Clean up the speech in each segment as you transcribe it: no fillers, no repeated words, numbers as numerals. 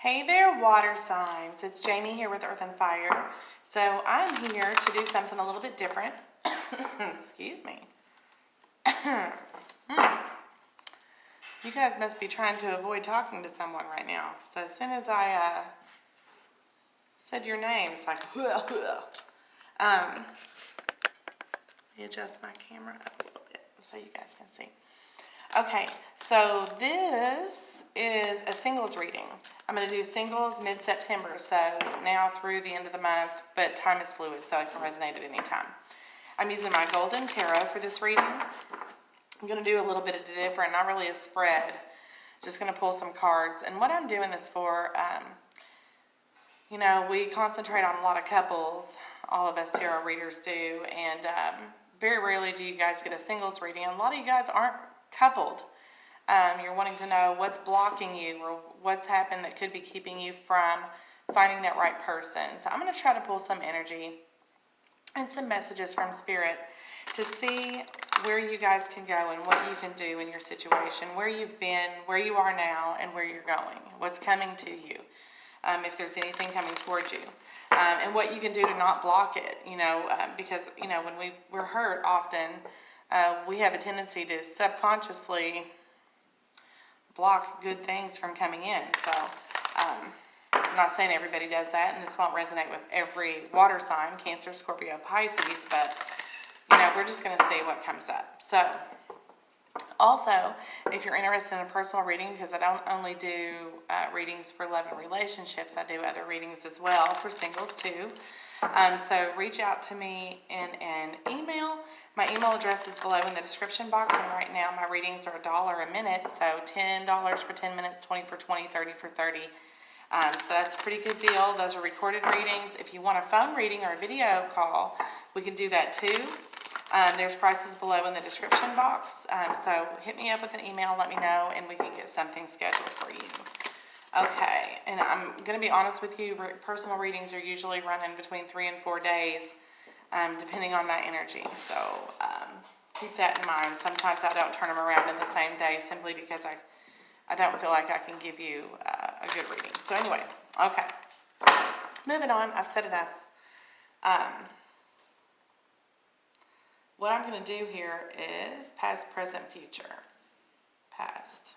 Hey there, water signs. It's Jamie here with Earth and Fire. So I'm here to do something a little bit different. Excuse me. You guys must be trying to avoid talking to someone right now. So as soon as I said your name, it's like, let me adjust my camera up a little bit so you guys can see. Okay, so this is a singles reading. I'm going to do singles mid-September, so now through the end of the month, but time is fluid, so it can resonate at any time. I'm using my Golden Tarot for this reading. I'm going to do a little bit of different, not really a spread, just going to pull some cards. And what I'm doing this for, we concentrate on a lot of couples, all of us tarot readers do, and very rarely do you guys get a singles reading, and a lot of you guys aren't coupled. You're wanting to know what's blocking you or what's happened that could be keeping you from finding that right person. So I'm going to try to pull some energy and some messages from Spirit to see where you guys can go and what you can do in your situation, where you've been, where you are now, and where you're going, what's coming to you, if there's anything coming towards you, and what you can do to not block it, because, when we're hurt often, we have a tendency to subconsciously block good things from coming in. So I'm not saying everybody does that, and this won't resonate with every water sign, Cancer, Scorpio, Pisces, but we're just going to see what comes up. So also, if you're interested in a personal reading, because I don't only do readings for love and relationships, I do other readings as well for singles too. So reach out to me in an email. My email address is below in the description box, and right now my readings are $1 a minute, so $10 for 10 minutes, 20 for 20, 30 for 30. So that's a pretty good deal. Those are recorded readings. If you want a phone reading or a video call, we can do that too. There's prices below in the description box. So hit me up with an email, let me know, and we can get something scheduled for you. Okay, and I'm going to be honest with you, personal readings are usually running between 3 and 4 days, depending on my energy. So keep that in mind. Sometimes I don't turn them around in the same day simply because I don't feel like I can give you a good reading. So anyway, okay. Moving on, I've said enough. What I'm going to do here is past, present, future. Past,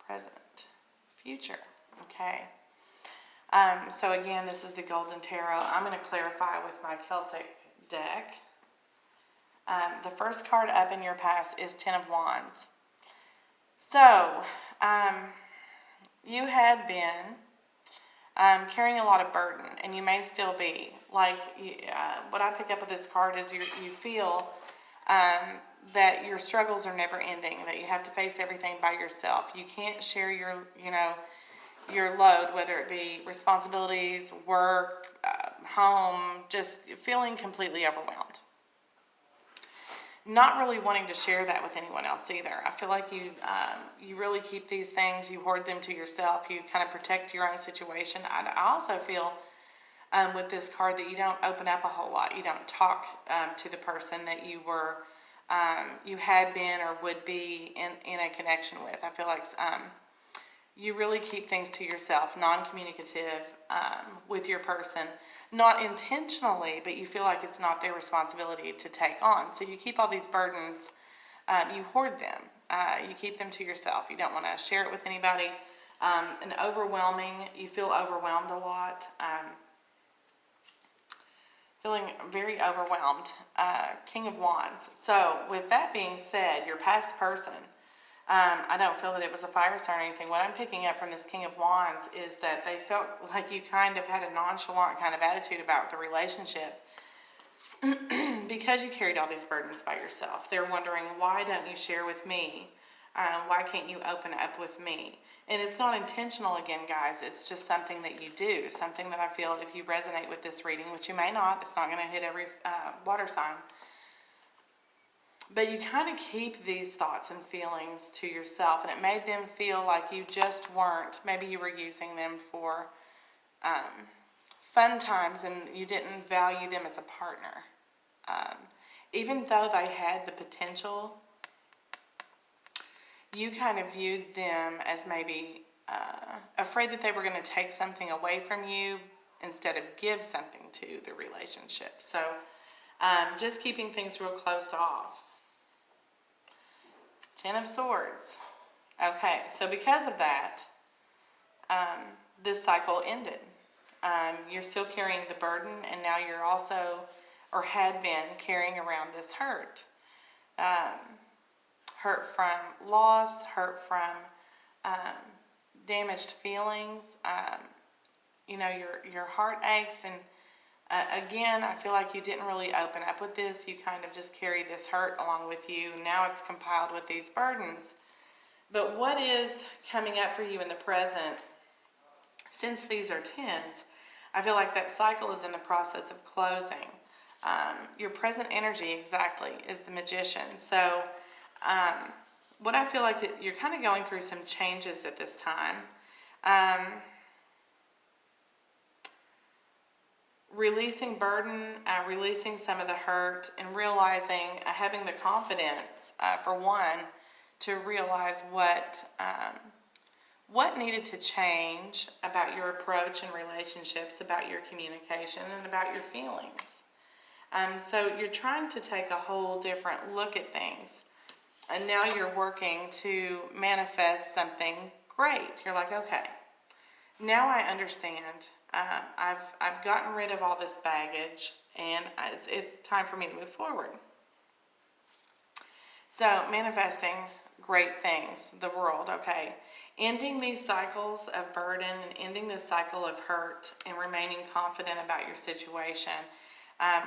present, future. Okay. So again, this is the Golden Tarot. I'm going to clarify with my Celtic deck. The first card up in your past is Ten of Wands. So, you had been carrying a lot of burden, and you may still be. What I pick up with this card is you feel that your struggles are never ending, that you have to face everything by yourself. You can't share your load, whether it be responsibilities, work, home, just feeling completely overwhelmed. Not really wanting to share that with anyone else either. I feel like you really keep these things, you hoard them to yourself, you kind of protect your own situation. I also feel with this card that you don't open up a whole lot. You don't talk to the person that you had been or would be in a connection with. I feel like you really keep things to yourself, non-communicative with your person, not intentionally, but you feel like it's not their responsibility to take on. So you keep all these burdens, you hoard them, you keep them to yourself. You don't want to share it with anybody. You feel overwhelmed a lot, feeling very overwhelmed. King of Wands. So with that being said, your past person, I don't feel that it was a fire sign or anything. What I'm picking up from this King of Wands is that they felt like you kind of had a nonchalant kind of attitude about the relationship because you carried all these burdens by yourself. They're wondering, why don't you share with me? Why can't you open up with me? And it's not intentional again, guys. It's just something that you do, something that I feel if you resonate with this reading, which you may not, it's not going to hit every water sign. But you kind of keep these thoughts and feelings to yourself, and it made them feel like you just weren't, maybe you were using them for fun times and you didn't value them as a partner. Even though they had the potential, you kind of viewed them as maybe afraid that they were going to take something away from you instead of give something to the relationship. So just keeping things real closed off. Ten of Swords. Okay, so because of that, this cycle ended. You're still carrying the burden, and now you're also, or had been, carrying around this hurt. Hurt from loss, hurt from damaged feelings. Your heart aches, and again, I feel like you didn't really open up with this. You kind of just carry this hurt along with you. Now it's compiled with these burdens. But what is coming up for you in the present, since these are tens, I feel like that cycle is in the process of closing. Your present energy, exactly, is the Magician. So what I feel like you're kind of going through some changes at this time. Releasing burden, releasing some of the hurt, and realizing, having the confidence, for one, to realize what needed to change about your approach in relationships, about your communication, and about your feelings. So you're trying to take a whole different look at things. And now you're working to manifest something great. You're like, okay, now I understand. I've gotten rid of all this baggage, and it's time for me to move forward. So manifesting great things, the world, okay. Ending these cycles of burden and ending this cycle of hurt and remaining confident about your situation.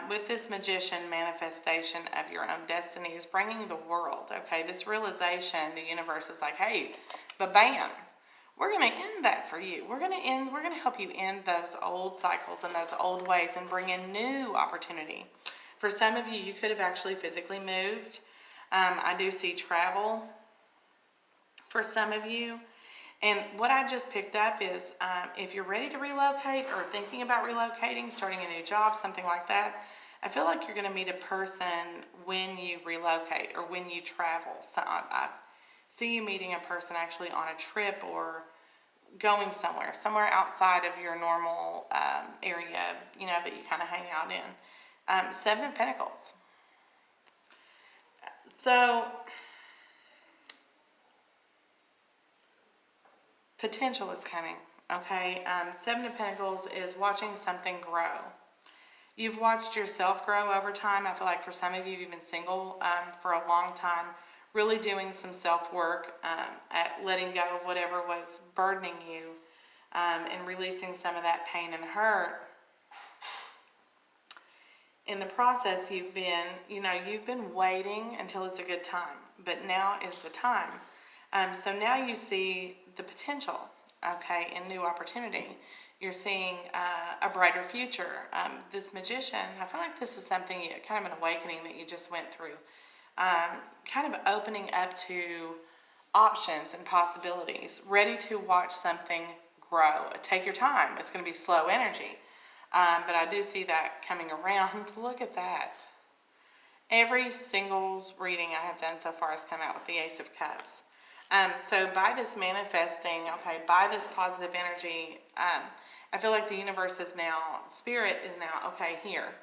With this Magician, manifestation of your own destiny is bringing the world, okay. This realization, the universe is like, hey, bam, we're going to end that for you. We're going to help you end those old cycles and those old ways and bring in new opportunity. For some of you, you could have actually physically moved. I do see travel for some of you. And what I just picked up is if you're ready to relocate or thinking about relocating, starting a new job, something like that, I feel like you're going to meet a person when you relocate or when you travel. So I see you meeting a person actually on a trip or going somewhere outside of your normal area, that you kind of hang out in. Seven of Pentacles. So potential is coming, okay? Seven of Pentacles is watching something grow. You've watched yourself grow over time. I feel like for some of you, you've been single for a long time, really doing some self-work at letting go of whatever was burdening you and releasing some of that pain and hurt. In the process, you've been waiting until it's a good time, but now is the time. So now you see the potential, okay, in new opportunity. You're seeing a brighter future. This Magician, I feel like this is something, kind of an awakening that you just went through. Kind of opening up to options and possibilities, ready to watch something grow. Take your time. It's going to be slow energy. But I do see that coming around. Look at that. Every singles reading I have done so far has come out with the Ace of Cups. So by this manifesting, okay, by this positive energy, I feel like the universe is now, spirit is now, okay, here.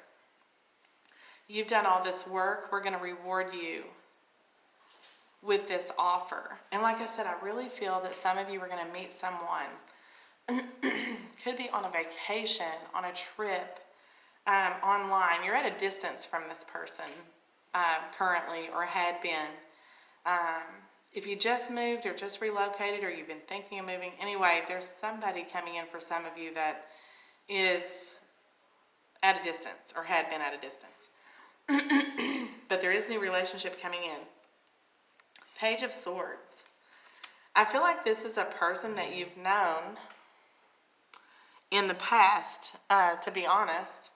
You've done all this work. We're going to reward you with this offer. And like I said, I really feel that some of you are going to meet someone. Could be on a vacation, on a trip, online. You're at a distance from this person currently or had been. If you just moved or just relocated or you've been thinking of moving, anyway, there's somebody coming in for some of you that is at a distance or had been at a distance. But there is new relationship coming in. Page of Swords. I feel like this is a person that you've known in the past, to be honest.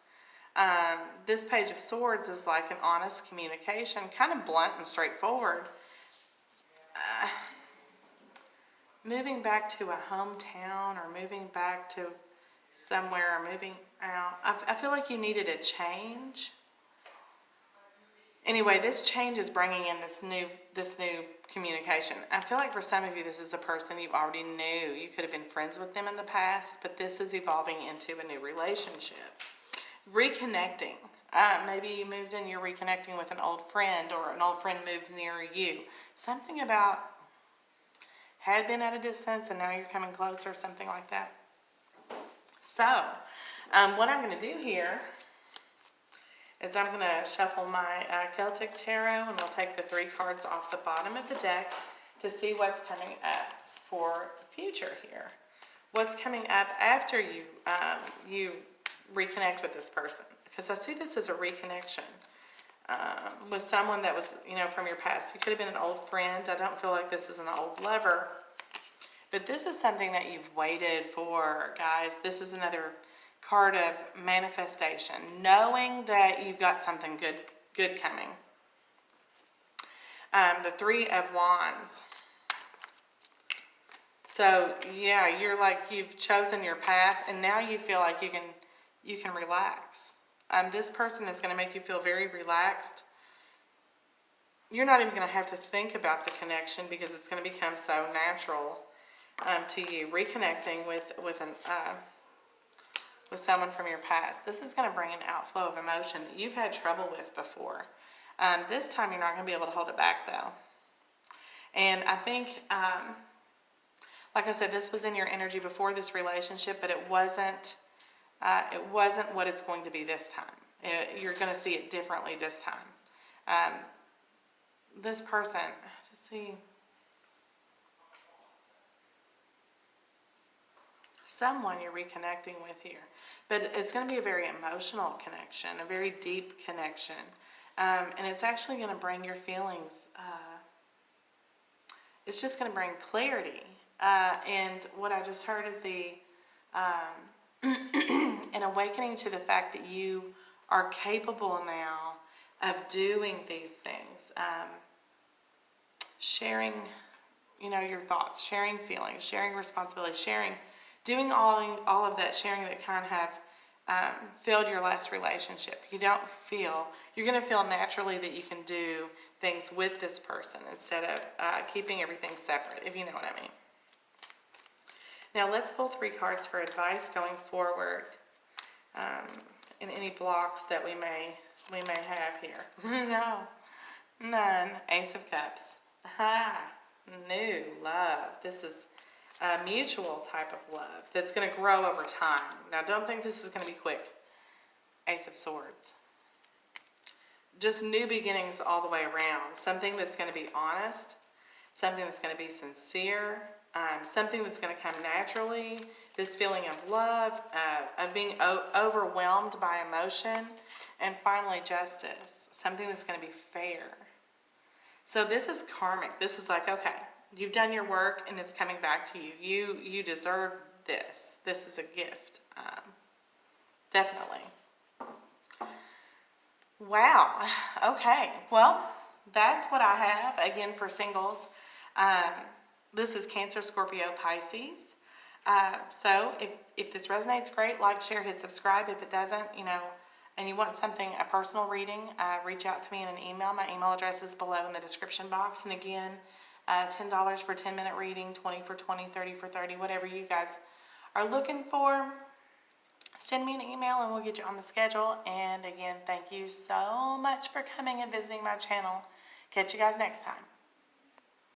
This Page of Swords is like an honest communication, kind of blunt and straightforward. Moving back to a hometown or moving back to somewhere or moving out. I feel like you needed a change. Anyway, this change is bringing in this new communication. I feel like for some of you, this is a person you already knew. You could have been friends with them in the past, but this is evolving into a new relationship. Reconnecting. Maybe you moved in, you're reconnecting with an old friend, or an old friend moved near you. Something about had been at a distance and now you're coming closer, something like that. So, what I'm going to do here is I'm going to shuffle my Celtic Tarot, and we'll take the 3 cards off the bottom of the deck to see what's coming up for the future here. What's coming up after you reconnect with this person. Because I see this as a reconnection with someone that was, from your past. You could have been an old friend. I don't feel like this is an old lover. But this is something that you've waited for, guys. This is another card of manifestation, knowing that you've got something good coming. The 3 of Wands. So yeah, you're like, you've chosen your path, and now you feel like you can relax. This person is going to make you feel very relaxed. You're not even going to have to think about the connection because it's going to become so natural to you. Reconnecting with someone from your past. This is going to bring an outflow of emotion that you've had trouble with before. This time you're not going to be able to hold it back though. And I think, like I said, this was in your energy before this relationship, but it wasn't what it's going to be this time. You're going to see it differently this time. This person, just see. Someone you're reconnecting with here. But it's going to be a very emotional connection, a very deep connection. And it's actually going to bring your feelings, it's just going to bring clarity. And what I just heard is an awakening to the fact that you are capable now of doing these things. Sharing, your thoughts, sharing feelings, sharing responsibility, doing all of that sharing that kind of have filled your last relationship. You're going to feel naturally that you can do things with this person instead of keeping everything separate, if you know what I mean. Now let's pull 3 cards for advice going forward in any blocks that we may have here. No, none. Ace of Cups. New love. This is a mutual type of love that's going to grow over time. Now, don't think this is going to be quick. Ace of Swords. Just new beginnings all the way around. Something that's going to be honest. Something that's going to be sincere. Something that's going to come naturally. This feeling of love, of being overwhelmed by emotion. And finally, justice. Something that's going to be fair. So this is karmic. This is like, okay, you've done your work and it's coming back to you. You deserve this. This is a gift. Definitely. Wow. Okay. Well, that's what I have. Again, for singles. This is Cancer, Scorpio, Pisces. So if this resonates, great. Like, share, hit subscribe. If it doesn't, and you want a personal reading, reach out to me in an email. My email address is below in the description box. And again, $10 for 10-minute reading, 20 for 20, 30 for 30, whatever you guys are looking for. Send me an email and we'll get you on the schedule. And again, thank you so much for coming and visiting my channel. Catch you guys next time.